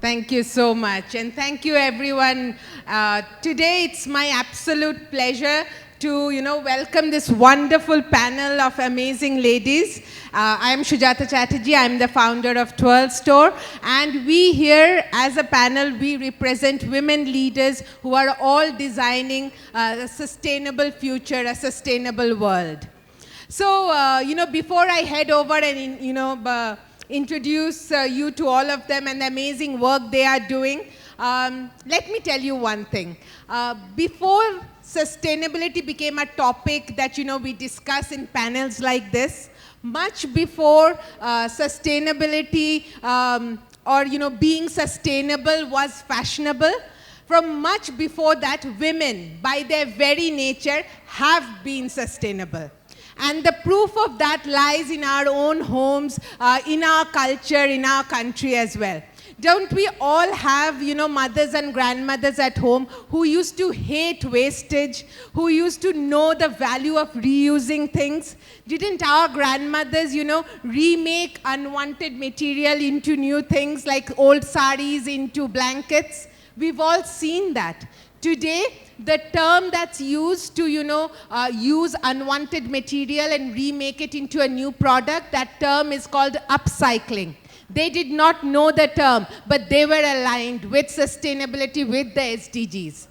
Thank you so much. And thank you, everyone. Today, it's my absolute pleasure to, welcome this wonderful panel of amazing ladies. I am Shujata Chatterjee. I am the founder of Twirl Store. And we here, as a panel, we represent women leaders who are all designing a sustainable future, a sustainable world. So, before I head over and, introduce you to all of them and the amazing work they are doing, let me tell you one thing. Before sustainability became a topic that, we discuss in panels like this, much before sustainability or, being sustainable was fashionable, from much before that, women, by their very nature, have been sustainable. And the proof of that lies in our own homes, in our culture, in our country as well. Don't we all have, mothers and grandmothers at home who used to hate wastage, who used to know the value of reusing things? Didn't our grandmothers, remake unwanted material into new things like old saris into blankets? We've all seen that. Today, the term that's used to, use unwanted material and remake it into a new product, that term is called upcycling. They did not know the term, but they were aligned with sustainability, with the SDGs.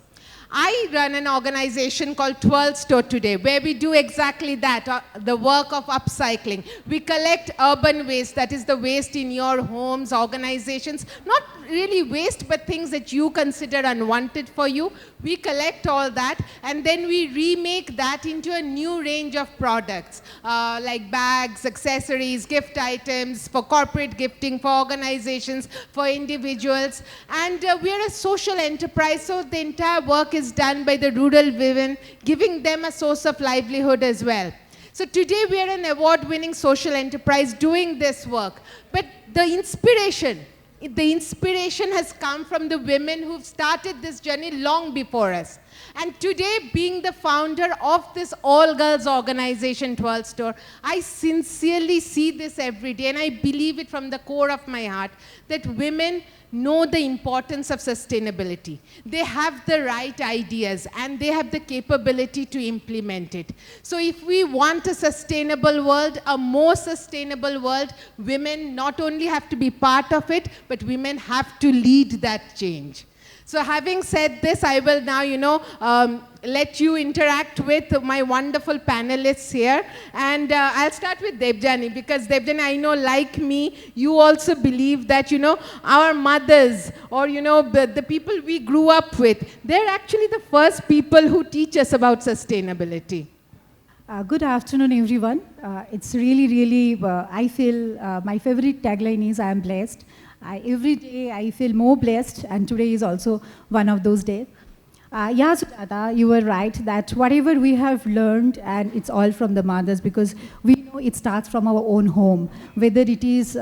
I run an organization called Twirl Store today, where we do exactly that, the work of upcycling. We collect urban waste, that is the waste in your homes, organizations, not really waste, but things that you consider unwanted for you. We collect all that, and then we remake that into a new range of products, like bags, accessories, gift items, for corporate gifting, for organizations, for individuals. And we're a social enterprise, so the entire work is done by the rural women, giving them a source of livelihood as well. So today we are an award-winning social enterprise doing this work. But the inspiration has come from the women who've started this journey long before us. And today, being the founder of this all-girls organization, Twirl Store, I sincerely see this every day, and I believe it from the core of my heart, that women know the importance of sustainability. They have the right ideas, and they have the capability to implement it. So if we want a sustainable world, a more sustainable world, women not only have to be part of it, but women have to lead that change. So having said this, I will now, let you interact with my wonderful panelists here. And I'll start with Debjani, because Debjani, I know, like me, you also believe that, our mothers or, the people we grew up with, they're actually the first people who teach us about sustainability. Good afternoon, everyone. It's really, I feel my favorite tagline is, I am blessed. Every day I feel more blessed, and today is also one of those days. Yeah, Sujata, you were right that whatever we have learned, and it's all from the mothers, because we know it starts from our own home. Whether it is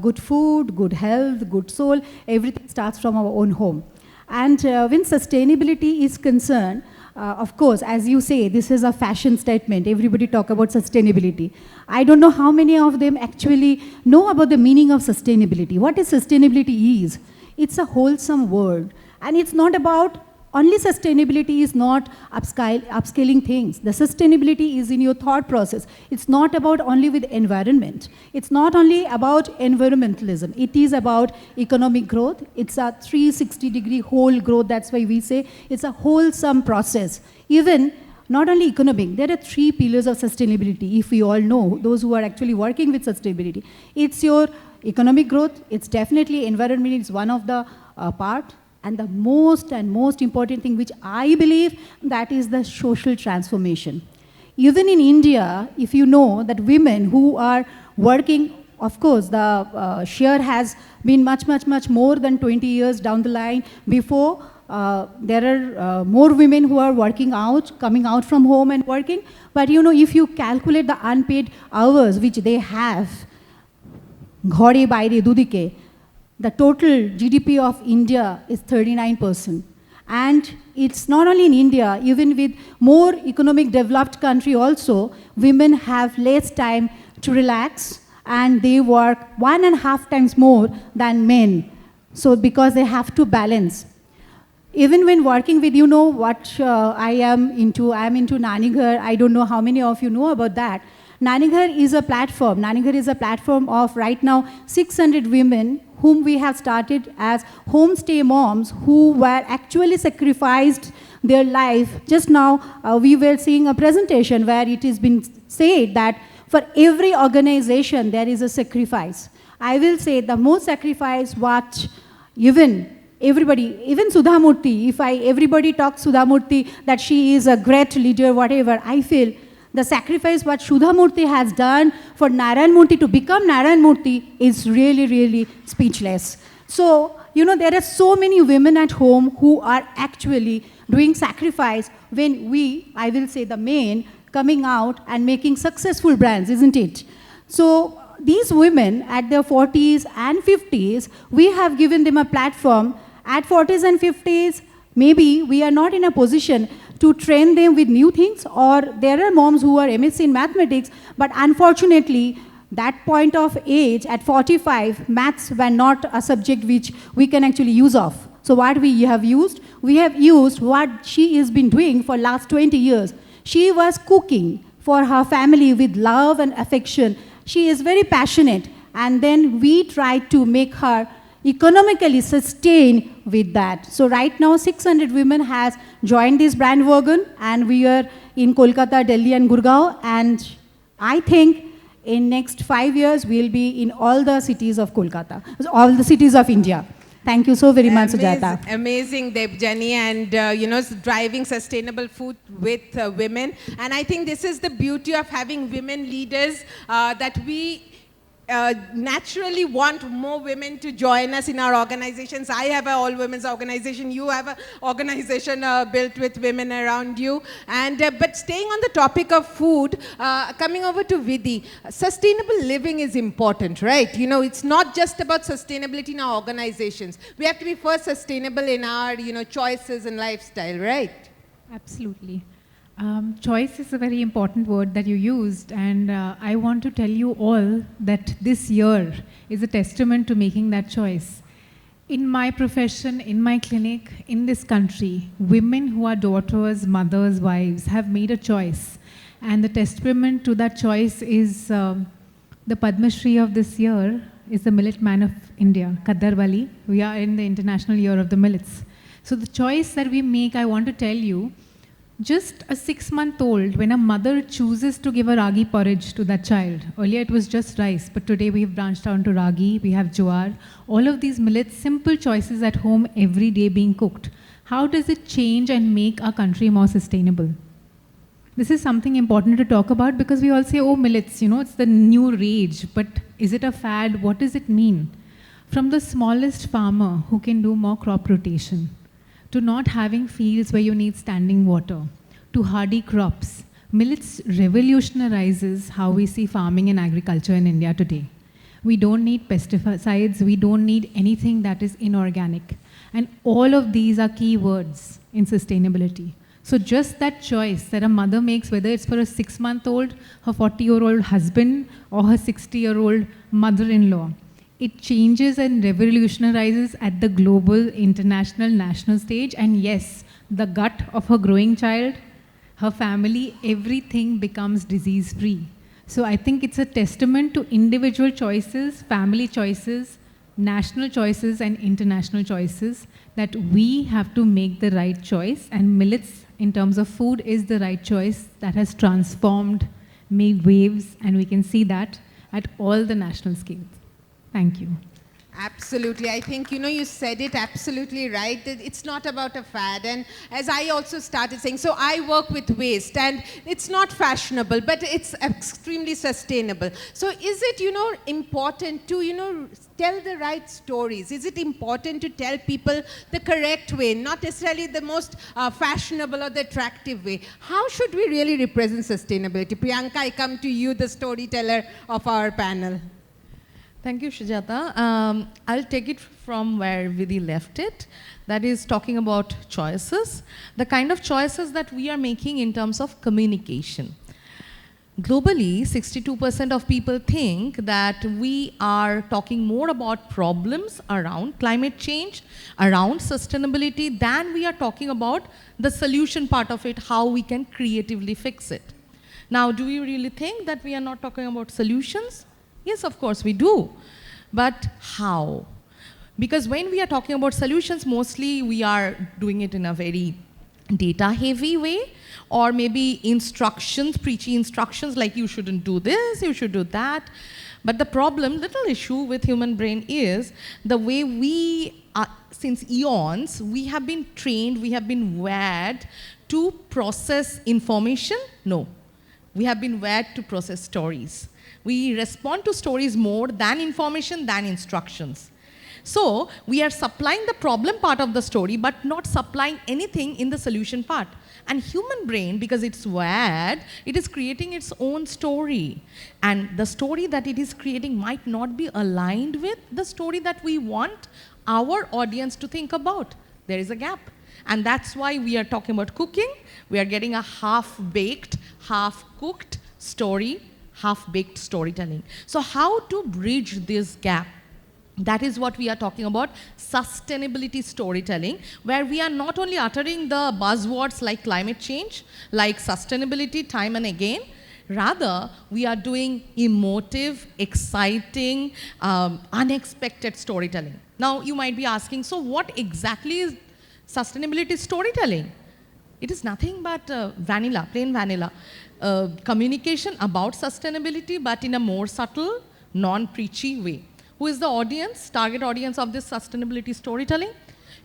good food, good health, good soul, everything starts from our own home. And when sustainability is concerned, of course, as you say, this is a fashion statement. Everybody talk about sustainability. I don't know how many of them actually know about the meaning of sustainability. What is sustainability is? It's a wholesome word. And it's not about, only sustainability is not upscaling things. The sustainability is in your thought process. It's not about only with environment. It's not only about environmentalism. It is about economic growth. It's a 360-degree whole growth. That's why we say it's a wholesome process. Even not only economic, there are 3 pillars of sustainability, if we all know, those who are actually working with sustainability. It's your economic growth. It's definitely environment is one of the part. And the most important thing, which I believe, that is the social transformation. Even in India, if you know that women who are working, of course, the share has been much more than 20 years down the line. Before, there are more women who are working out, coming out from home and working. But if you calculate the unpaid hours which they have, ghore baire dudike, the total GDP of India is 39%. And it's not only in India, even with more economic developed country also, women have less time to relax, and they work 1.5 times more than men. So because they have to balance. Even when working with, you know what I am into Nani Ghar. I don't know how many of you know about that. Nani Ghar is a platform. Nani Ghar is a platform of right now 600 women whom we have started as homestay moms who were actually sacrificed their life. Just now we were seeing a presentation where it has been said that for every organization there is a sacrifice. I will say the most sacrifice what everybody, even Sudha Murty, if everybody talks Sudha Murty that she is a great leader, whatever, I feel the sacrifice what Sudha Murty has done for Narayan Murthy to become Narayan Murthy is really, really speechless. So, you know, there are so many women at home who are actually doing sacrifice when we, I will say the men, coming out and making successful brands, isn't it? So, these women at their 40s and 50s, we have given them a platform. At 40s and 50s, maybe we are not in a position to train them with new things, or there are moms who are MSc in mathematics, but unfortunately, that point of age, at 45, maths were not a subject which we can actually use of. So what we have used what she has been doing for last 20 years. She was cooking for her family with love and affection. She is very passionate, and then we tried to make her economically sustain with that. So right now 600 women has joined this brand wagon, and we are in Kolkata, Delhi and Gurgaon, and I think in next 5 years we'll be in all the cities of Kolkata, all the cities of India. Thank you so very much, Sujata. Amazing, Debjani, and you know, driving sustainable food with women. And I think this is the beauty of having women leaders, that we naturally want more women to join us in our organizations. I have an all-women's organization. You have an organization built with women around you. And but staying on the topic of food, coming over to Vidhi, sustainable living is important, right? You know, it's not just about sustainability in our organizations. We have to be first sustainable in our, you know, choices and lifestyle, right? Absolutely. Choice is a very important word that you used, and I want to tell you all that this year is a testament to making that choice. In my profession, in my clinic, in this country, women who are daughters, mothers, wives have made a choice, and the testament to that choice is the Padma Shri of this year is the Millet Man of India, Kaddar Wali. We are in the International Year of the Millets. So the choice that we make, I want to tell you, just a 6-month-old, when a mother chooses to give a ragi porridge to that child, earlier it was just rice, but today we've branched out to ragi, we have jowar, all of these millets, simple choices at home every day being cooked. How does it change and make our country more sustainable? This is something important to talk about, because we all say, oh, millets, you know, it's the new rage, but is it a fad? What does it mean? From the smallest farmer who can do more crop rotation, to not having fields where you need standing water, to hardy crops, millets revolutionizes how we see farming and agriculture in India today. We don't need pesticides, we don't need anything that is inorganic. And all of these are key words in sustainability. So just that choice that a mother makes, whether it's for a 6-month-old, her 40-year-old husband, or her 60-year-old mother-in-law, it changes and revolutionizes at the global, international, national stage. And yes, the gut of her growing child, her family, everything becomes disease-free. So I think it's a testament to individual choices, family choices, national choices, and international choices, that we have to make the right choice. And millets, in terms of food, is the right choice that has transformed, made waves, and we can see that at all the national scales. Thank you. Absolutely. I think, you know, you said it absolutely right. It's not about a fad. And as I also started saying, so I work with waste, and it's not fashionable, but it's extremely sustainable. So is it, you know, important to, you know, tell the right stories? Is it important to tell people the correct way, not necessarily the most fashionable or the attractive way? How should we really represent sustainability? Priyanka, I come to you, the storyteller of our panel. Thank you, Shujata. I'll take it from where Vidhi left it. That is talking about choices, the kind of choices that we are making in terms of communication. Globally, 62% of people think that we are talking more about problems around climate change, around sustainability, than we are talking about the solution part of it, how we can creatively fix it. Now, do we really think that we are not talking about solutions? Yes, of course we do. But how? Because when we are talking about solutions, mostly we are doing it in a very data-heavy way, or maybe instructions, preachy instructions like you shouldn't do this, you should do that. But the problem, little issue with human brain is the way we are, since eons, we have been trained, we have been wired to process information. No, we have been wired to process stories. We respond to stories more than information, than instructions. So we are supplying the problem part of the story, but not supplying anything in the solution part. And human brain, because it's wired, it is creating its own story. And the story that it is creating might not be aligned with the story that we want our audience to think about. There is a gap. And that's why we are talking about cooking. We are getting a half-baked, half-cooked story, half-baked storytelling. So how to bridge this gap? That is what we are talking about, sustainability storytelling, where we are not only uttering the buzzwords like climate change, like sustainability time and again, rather we are doing emotive, exciting, unexpected storytelling. Now you might be asking, so what exactly is sustainability storytelling? It is nothing but vanilla, plain vanilla. Communication about sustainability, but in a more subtle, non-preachy way. Who is the audience, target audience of this sustainability storytelling?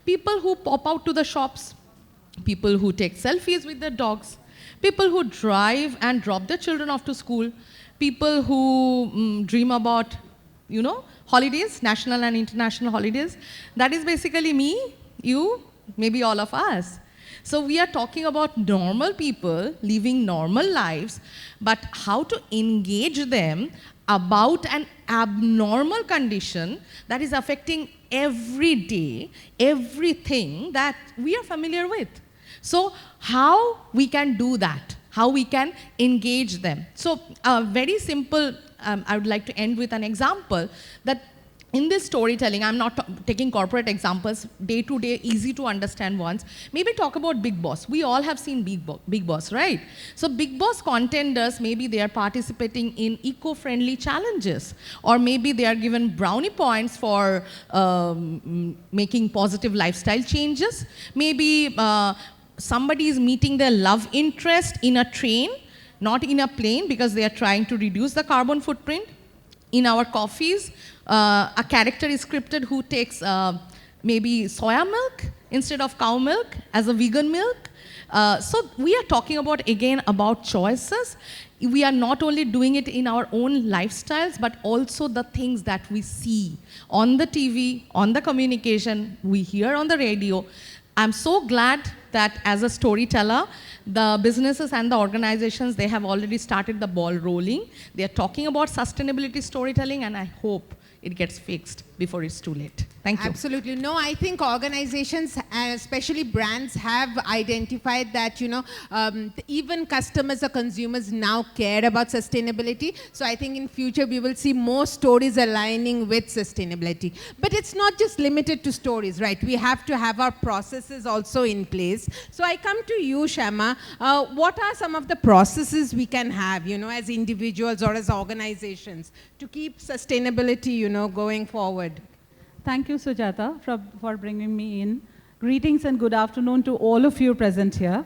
People who pop out to the shops, people who take selfies with their dogs, people who drive and drop their children off to school, people who dream about, you know, holidays, national and international holidays. That is basically me, you, maybe all of us. So we are talking about normal people living normal lives, but how to engage them about an abnormal condition that is affecting every day, everything that we are familiar with. So how we can do that, how we can engage them. So very simple, I would like to end with an example that in this storytelling, I'm not taking corporate examples, day-to-day, easy to understand ones. Maybe talk about Bigg Boss. We all have seen Bigg Boss, right? So Bigg Boss contenders, maybe they are participating in eco-friendly challenges, or maybe they are given brownie points for making positive lifestyle changes. Maybe somebody is meeting their love interest in a train, not in a plane, because they are trying to reduce the carbon footprint. In our coffees, a character is scripted who takes maybe soya milk instead of cow milk as a vegan milk. So we are talking about, again, about choices. We are not only doing it in our own lifestyles, but also the things that we see on the TV, on the communication, we hear on the radio. I'm so glad that as a storyteller, the businesses and the organizations, they have already started the ball rolling. They are talking about sustainability storytelling, and I hope it gets fixed before it's too late. Thank you. Absolutely. No, I think organizations, especially brands, have identified that, you know, even customers or consumers now care about sustainability. So I think in future we will see more stories aligning with sustainability. But it's not just limited to stories, right? We have to have our processes also in place. So I come to you, Shyama. What are some of the processes we can have, you know, as individuals or as organizations to keep sustainability, you know, going forward? Thank you, Sujata, for bringing me in. Greetings and good afternoon to all of you present here.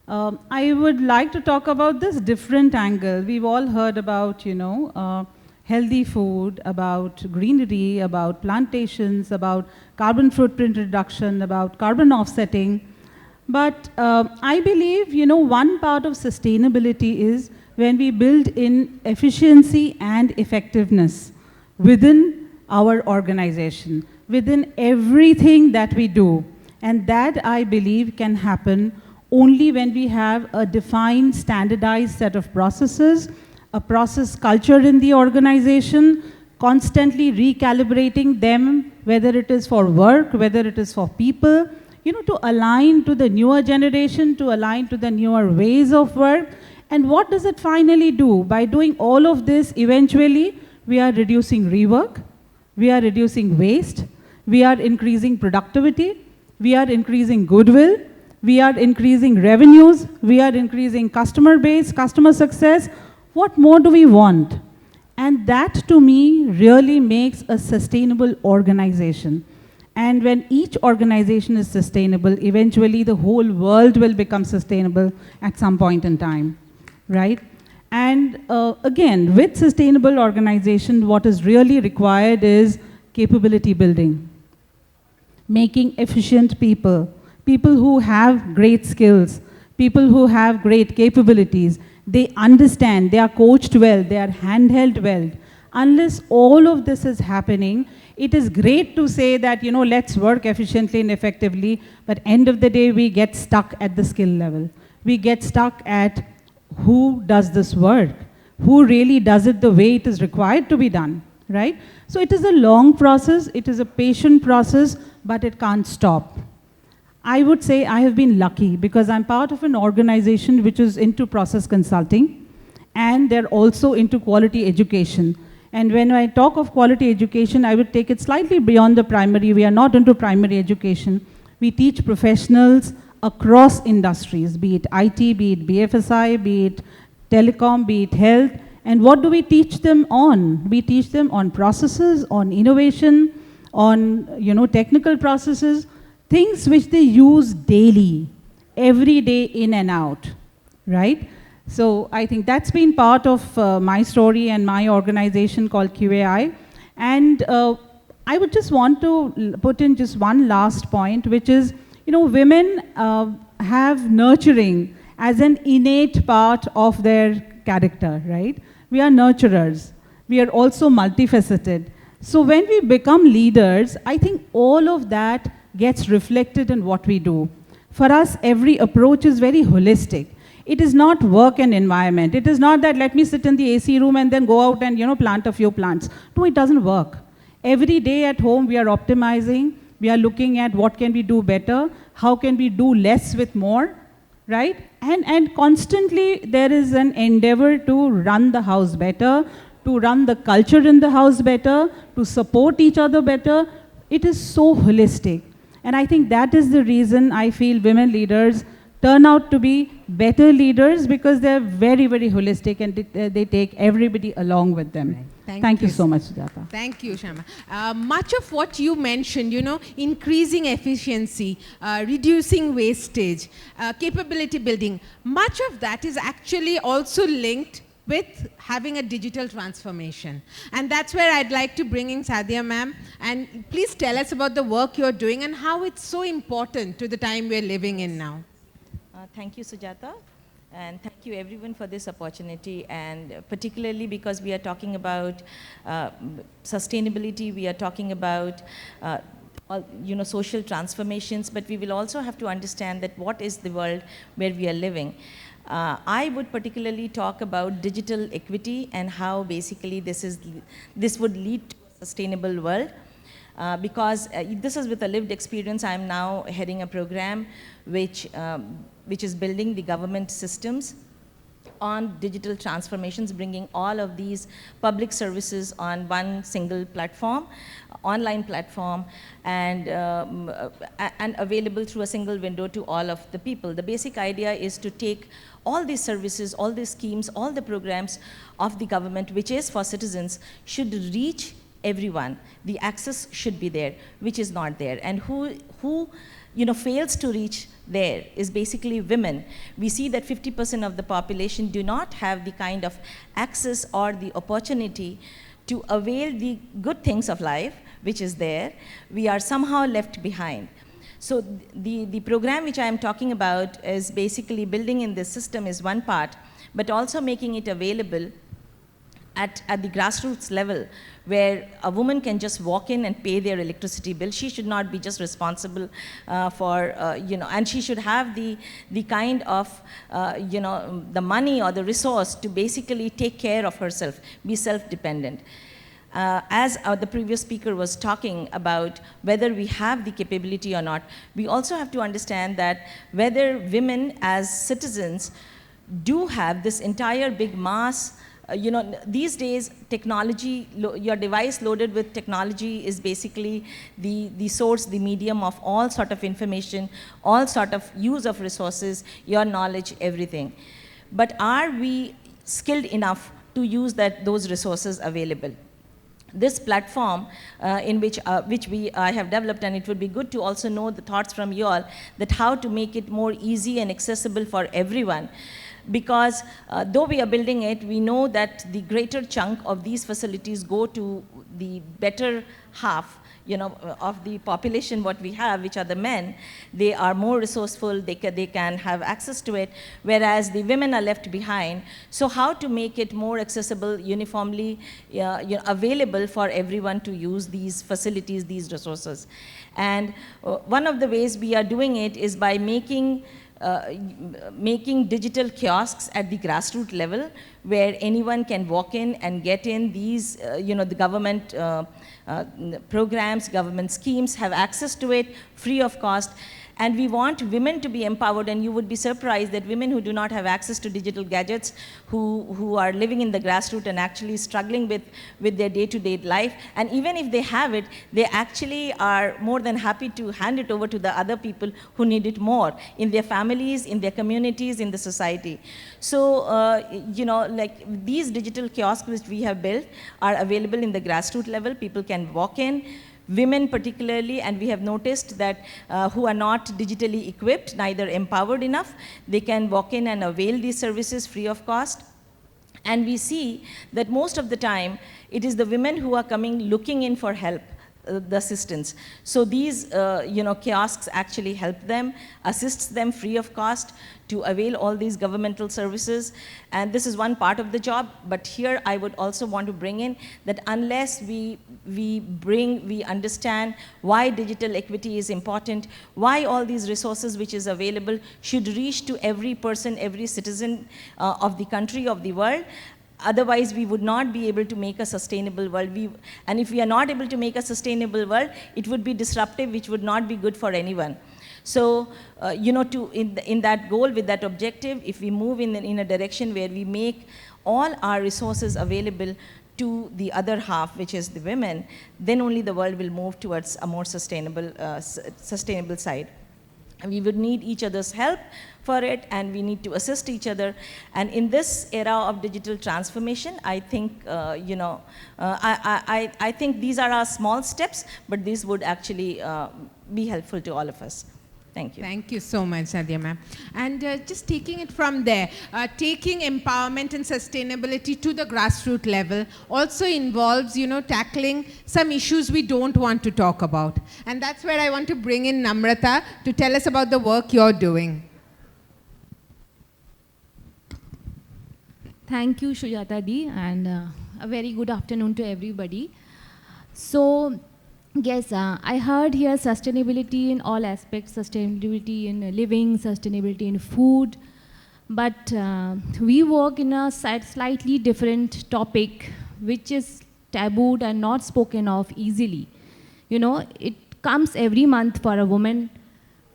I would like to talk about this different angle. We've all heard about, you know, healthy food, about greenery, about plantations, about carbon footprint reduction, about carbon offsetting. But I believe, you know, one part of sustainability is when we build in efficiency and effectiveness within our organization, within everything that we do. And that, I believe, can happen only when we have a defined, standardized set of processes, a process culture in the organization, constantly recalibrating them, whether it is for work, whether it is for people, you know, to align to the newer generation, to align to the newer ways of work, And what does it finally do? By doing all of this, eventually, we are reducing rework, we are reducing waste, we are increasing productivity, we are increasing goodwill, we are increasing revenues, we are increasing customer base, customer success. What more do we want? And that, to me, really makes a sustainable organization. And when each organization is sustainable, eventually the whole world will become sustainable at some point in time, right? And again, with sustainable organization, what is really required is capability building, making efficient people, people who have great skills, people who have great capabilities. They understand, they are coached well, they are handheld well. Unless all of this is happening, it is great to say that, you know, let's work efficiently and effectively, but end of the day, we get stuck at the skill level. We get stuck at who does this work, who really does it the way it is required to be done, right? So it is a long process, it is a patient process, but it can't stop. I would say I have been lucky because I'm part of an organization which is into process consulting, and they're also into quality education. And when I talk of quality education, I would take it slightly beyond the primary. We are not into primary education. We teach professionals across industries, be it IT, be it BFSI, be it telecom, be it health. And what do we teach them on? We teach them on processes, on innovation, on, you know, technical processes, things which they use daily, every day in and out, right? So I think that's been part of my story and my organization called QAI. And I would just want to put in just one last point, which is, you know, women have nurturing as an innate part of their character, right? We are nurturers. We are also multifaceted. So when we become leaders, I think all of that gets reflected in what we do. For us, every approach is very holistic. It is not work and environment. It is not that let me sit in the AC room and then go out and, you know, plant a few plants. No, it doesn't work. Every day at home, we are optimizing. We are looking at what can we do better, how can we do less with more, right? And constantly there is an endeavor to run the house better, to run the culture in the house better, to support each other better. It is so holistic. And I think that is the reason I feel women leaders turn out to be better leaders, because they're very, very holistic and they take everybody along with them. Right. Thank you so much, Sujata. Thank you, Shama. Much of what you mentioned, you know, increasing efficiency, reducing wastage, capability building, much of that is actually also linked with having a digital transformation. And that's where I'd like to bring in Sadia ma'am. And please tell us about the work you're doing and how it's so important to the time we're living in now. Thank you, Sujata, and thank you everyone for this opportunity, and particularly because we are talking about sustainability, we are talking about you know, social transformations, but we will also have to understand that what is the world where we are living. I would particularly talk about digital equity and how basically this would lead to a sustainable world. Because this is with a lived experience. I'm now heading a program which is building the government systems on digital transformations, bringing all of these public services on one single platform, online platform, and available through a single window to all of the people. The basic idea is to take all these services, all these schemes, all the programs of the government, which is for citizens, should reach everyone. The access should be there, which is not there. And who you know, fails to reach there is basically women. We see that 50% of the population do not have the kind of access or the opportunity to avail the good things of life, which is there. We are somehow left behind. So the program which I am talking about is basically building in this system is one part, but also making it available at the grassroots level, where a woman can just walk in and pay their electricity bill. She should not be just responsible for, you know, and she should have the kind of, you know, the money or the resource to basically take care of herself, be self-dependent. As the previous speaker was talking about whether we have the capability or not, we also have to understand that whether women as citizens do have this entire big mass. These days, technology, your device loaded with technology is basically the source, the medium of all sort of information, all sort of use of resources, your knowledge, everything. But are we skilled enough to use those resources available? This platform in which I have developed, and it would be good to also know the thoughts from you all, that how to make it more easy and accessible for everyone. Because though we are building it, we know that the greater chunk of these facilities go to the better half, of the population what we have, which are the men. They are more resourceful, they can have access to it, whereas the women are left behind. So how to make it more accessible, uniformly available for everyone to use these facilities, these resources. And one of the ways we are doing it is by making digital kiosks at the grassroots level, where anyone can walk in and get in these, the government programs, government schemes, have access to it free of cost. And we want women to be empowered, and you would be surprised that women who do not have access to digital gadgets, who are living in the grassroots and actually struggling with their day-to-day life, and even if they have it, they actually are more than happy to hand it over to the other people who need it more, in their families, in their communities, in the society. So, like these digital kiosks which we have built are available in the grassroots level. People can walk in. Women particularly, and we have noticed that who are not digitally equipped, neither empowered enough, they can walk in and avail these services free of cost. And we see that most of the time, it is the women who are coming looking in for help, the assistance. So these kiosks actually help them, assists them free of cost to avail all these governmental services. And this is one part of the job, but here I would also want to bring in that unless we understand why digital equity is important, why all these resources which is available should reach to every person, every citizen of the country, of the world. Otherwise, we would not be able to make a sustainable world. And if we are not able to make a sustainable world, it would be disruptive, which would not be good for anyone. So, in that goal, with that objective, if we move in a direction where we make all our resources available to the other half, which is the women, then only the world will move towards a more sustainable side. And we would need each other's help for it, and we need to assist each other. And in this era of digital transformation, I think, I think these are our small steps, but these would actually be helpful to all of us. Thank you. Thank you so much, Nadia ma'am. And just taking it from there, taking empowerment and sustainability to the grassroots level also involves, tackling some issues we don't want to talk about. And that's where I want to bring in Namrata to tell us about the work you're doing. Thank you, Sujata Di, and a very good afternoon to everybody. So, yes, I heard here sustainability in all aspects, sustainability in living, sustainability in food, but we work in a slightly different topic, which is tabooed and not spoken of easily. It comes every month for a woman,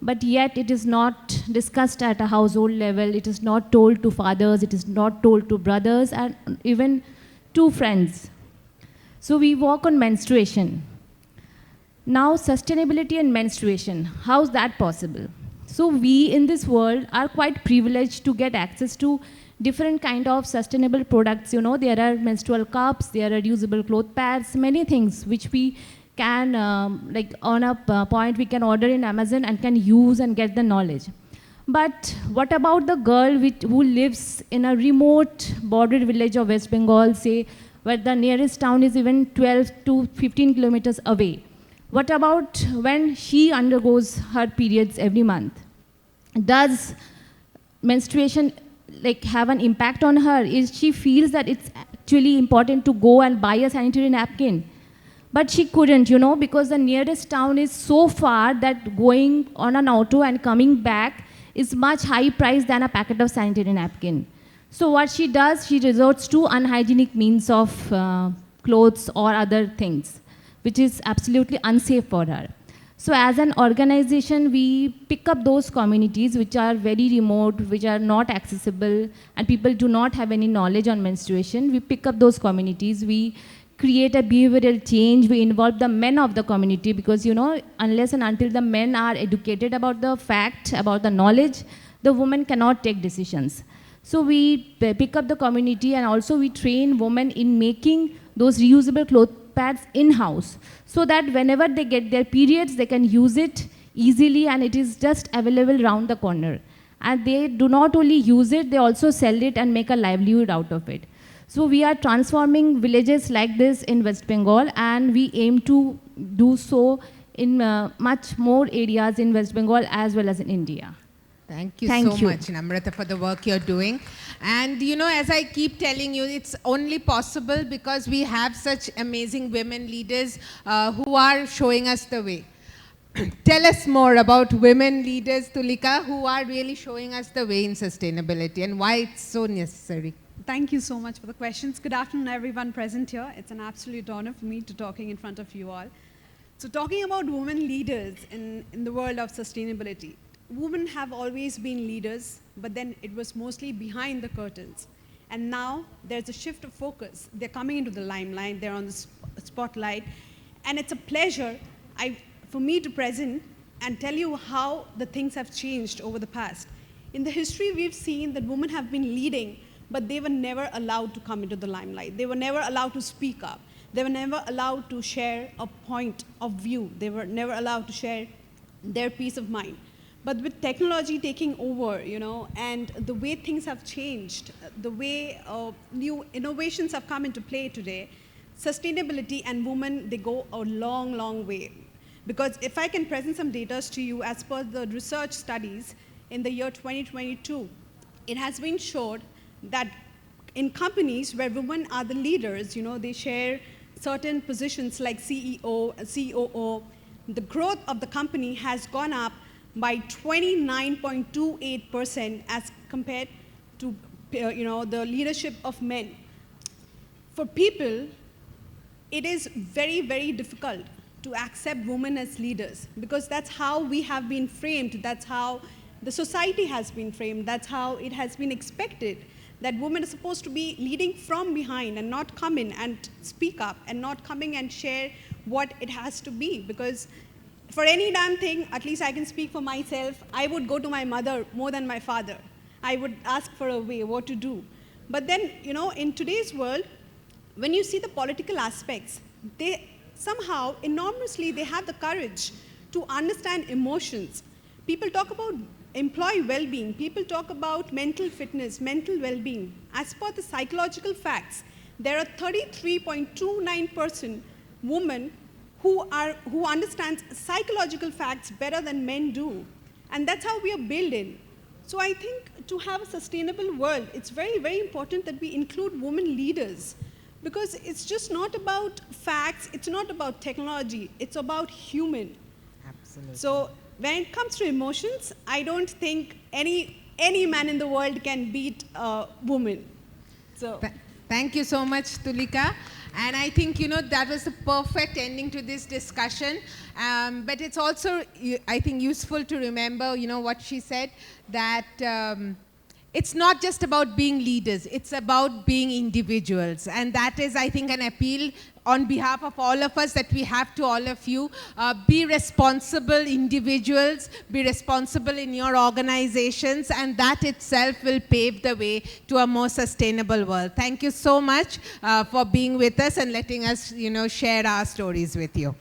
but yet it is not discussed at a household level, it is not told to fathers, it is not told to brothers, and even to friends. So we work on menstruation. Now, sustainability and menstruation, how is that possible? So we in this world are quite privileged to get access to different kind of sustainable products. There are menstrual cups, there are reusable cloth pads, many things which we can, like on a point, we can order in Amazon and can use and get the knowledge. But what about the girl who lives in a remote bordered village of West Bengal, say, where the nearest town is even 12 to 15 kilometers away? What about when she undergoes her periods every month? Does menstruation have an impact on her? She feels that it's actually important to go and buy a sanitary napkin. But she couldn't, because the nearest town is so far that going on an auto and coming back is much higher price than a packet of sanitary napkin. So what she does, she resorts to unhygienic means of clothes or other things, which is absolutely unsafe for her. So as an organization, we pick up those communities which are very remote, which are not accessible, and people do not have any knowledge on menstruation. We pick up those communities. We create a behavioral change. We involve the men of the community because, unless and until the men are educated about the fact, about the knowledge, the women cannot take decisions. So we pick up the community, and also we train women in making those reusable cloth pads in-house, so that whenever they get their periods, they can use it easily, and it is just available round the corner. And they do not only use it, they also sell it and make a livelihood out of it. So we are transforming villages like this in West Bengal, and we aim to do so in much more areas in West Bengal as well as in India. Thank you Thank so you. much, Namrata, for the work you're doing. And as I keep telling you, it's only possible because we have such amazing women leaders who are showing us the way. Tell us more about women leaders, Tulika, who are really showing us the way in sustainability and why it's so necessary. Thank you so much for the questions. Good afternoon, everyone present here. It's an absolute honor for me to talking in front of you all. So talking about women leaders in the world of sustainability. Women have always been leaders, but then it was mostly behind the curtains. And now there's a shift of focus. They're coming into the limelight, they're on the spotlight. And it's a pleasure for me to present and tell you how the things have changed over the past. In the history, we've seen that women have been leading, but they were never allowed to come into the limelight. They were never allowed to speak up. They were never allowed to share a point of view. They were never allowed to share their peace of mind. But with technology taking over, and the way things have changed, the way new innovations have come into play today, sustainability and women, they go a long, long way. Because if I can present some data to you, as per the research studies in the year 2022, it has been showed that in companies where women are the leaders, they share certain positions like CEO, COO, the growth of the company has gone up by 29.28% as compared to the leadership of men. For people, it is very, very difficult to accept women as leaders because that's how we have been framed, that's how the society has been framed, that's how it has been expected, that women are supposed to be leading from behind and not come in and speak up and not coming and share what it has to be. Because for any damn thing, at least I can speak for myself, I would go to my mother more than my father. I would ask for a way, what to do. But then, in today's world, when you see the political aspects, they somehow, enormously, they have the courage to understand emotions. People talk about employee well-being. People talk about mental fitness, mental well-being. As per the psychological facts, there are 33.29% women who understands psychological facts better than men do. And that's how we are built in. So I think to have a sustainable world, it's very, very important that we include women leaders because it's just not about facts, it's not about technology, it's about human. Absolutely. So when it comes to emotions, I don't think any man in the world can beat a woman. So. Thank you so much, Tulika. And I think, that was the perfect ending to this discussion. But it's also, I think, useful to remember, what she said, that it's not just about being leaders, it's about being individuals. And that is, I think, an appeal on behalf of all of us that we have to all of you. Be responsible individuals, be responsible in your organizations, and that itself will pave the way to a more sustainable world. Thank you so much for being with us and letting us, share our stories with you.